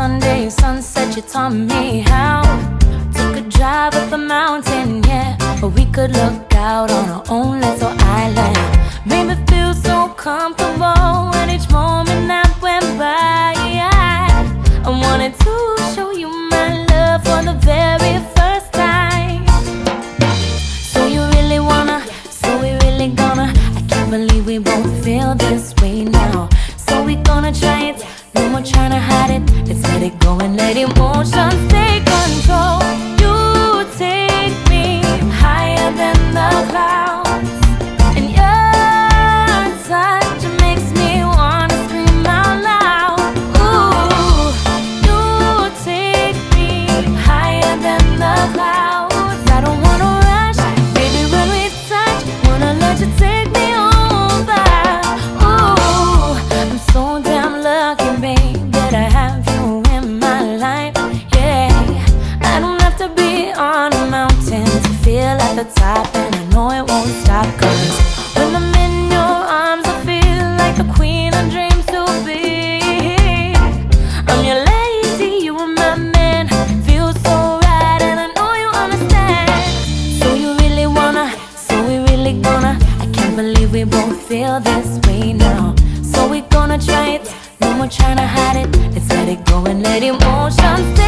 Sunday sunset, you taught me how. Took a drive up the mountain, yeah, but we could look out on our own little island. Made me feel so comfortable, and each moment that went by, I wanted to show you my love for the very first time. So you really wanna, so we really gonna, I can't believe we both feel this way now. So we gonna try it, no more trying to hide it. Let's let it go and let emotions take control. You take me higher than the clouds, and your touch makes me wanna scream out loud. Ooh, you take me higher than the clouds. I don't wanna rush, baby, when we touch, wanna let you take me over. Ooh, I'm so damn lucky, babe, that I have you in my life, yeah. I don't have to be on a mountain to feel at the top, and I know it won't stop. Cause when I'm in your arms, I feel like the queen of dreams to be. I'm your lady, you are my man. Feels so right, and I know you understand. So you really wanna, so we really gonna, I can't believe we both feel this way now. So we gonna try it, no more trying to hide it. Let's let it go and let emotions